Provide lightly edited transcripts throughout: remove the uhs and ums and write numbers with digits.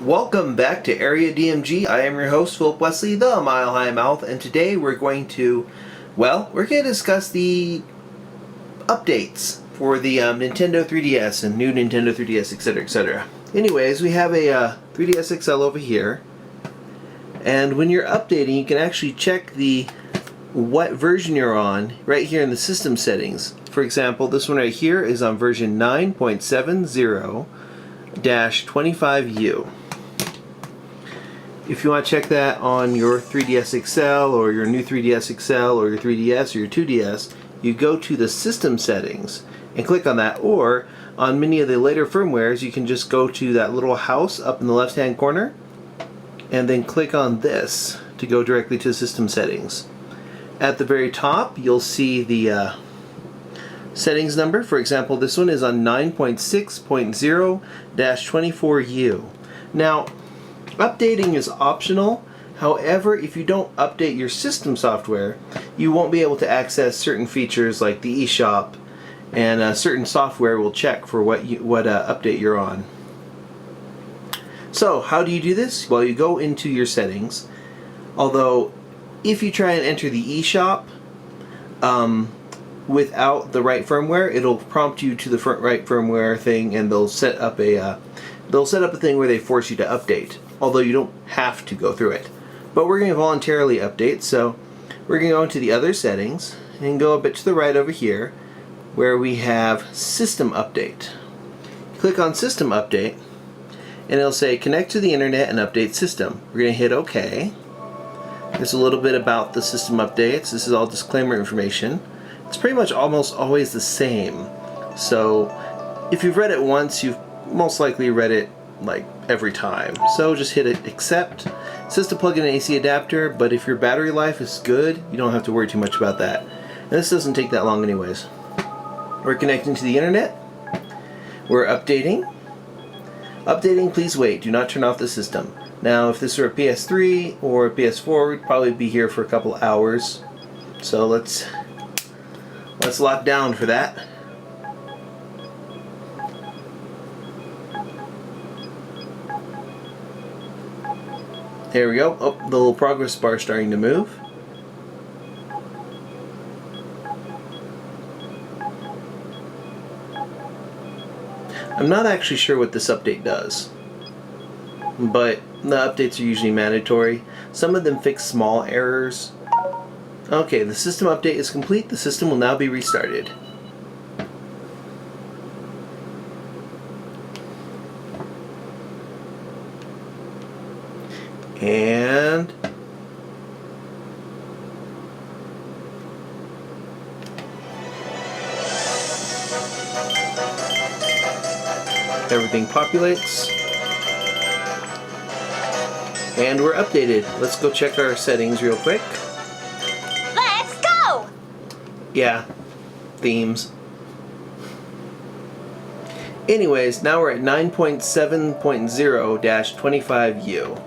Welcome back to Area DMG. I am your host, Philip Wesley, the Mile High Mouth, and today we're going to discuss the updates for the Nintendo 3DS and new Nintendo 3DS, etc., etc. Anyways, we have a 3DS XL over here, and when you're updating, you can actually check what version you're on right here in the system settings. For example, this one right here is on version 9.70-25U. If you want to check that on your 3DS XL or your new 3DS XL or your 3DS or your 2DS, you go to the system settings and click on that, or on many of the later firmwares you can just go to that little house up in the left hand corner and then click on this to go directly to system settings. At the very top you'll see the settings number. For example, this one is on 9.6.0-24U. Now, updating is optional. However, if you don't update your system software, you won't be able to access certain features like the eShop, and certain software will check for what update you're on. So, how do you do this? Well, you go into your settings. Although, if you try and enter the eShop without the right firmware, it'll prompt you to the right firmware thing, and they'll set up a thing where they force you to update. Although you don't have to go through it. But we're going to voluntarily update, so we're going to go into the other settings and go a bit to the right over here where we have System Update. Click on System Update and it'll say connect to the internet and update system. We're going to hit OK. There's a little bit about the system updates. This is all disclaimer information. It's pretty much almost always the same. So if you've read it once, you've most likely read it like every time. So just hit it accept. It says to plug in an AC adapter, but if your battery life is good, you don't have to worry too much about that. And this doesn't take that long anyways. We're connecting to the internet. We're updating. Updating, please wait. Do not turn off the system. Now, if this were a PS3 or a PS4, we'd probably be here for a couple hours. So let's lock down for that. There we go. Oh, the little progress bar is starting to move. I'm not actually sure what this update does, but the updates are usually mandatory. Some of them fix small errors. Okay, the system update is complete. The system will now be restarted. And everything populates. And we're updated. Let's go check our settings real quick. Let's go! Yeah, themes. Anyways, now we're at 9.7.0-25U.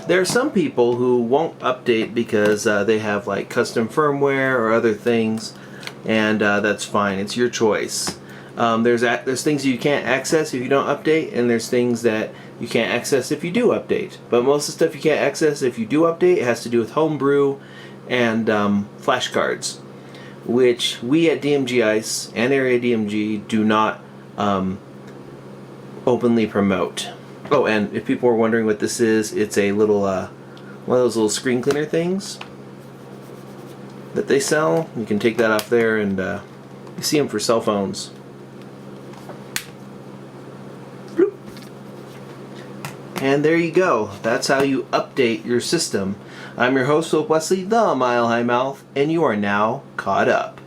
There are some people who won't update because they have like custom firmware or other things, and that's fine. It's your choice. There's things you can't access if you don't update, and there's things that you can't access if you do update. But most of the stuff you can't access if you do update has to do with homebrew and flashcards, which we at DMG Ice and Area DMG do not openly promote. Oh, and if people are wondering what this is, it's a little one of those little screen cleaner things that they sell. You can take that off there, and you see them for cell phones. Bloop. And there you go. That's how you update your system. I'm your host, Philip Wesley, the Mile High Mouth, and you are now caught up.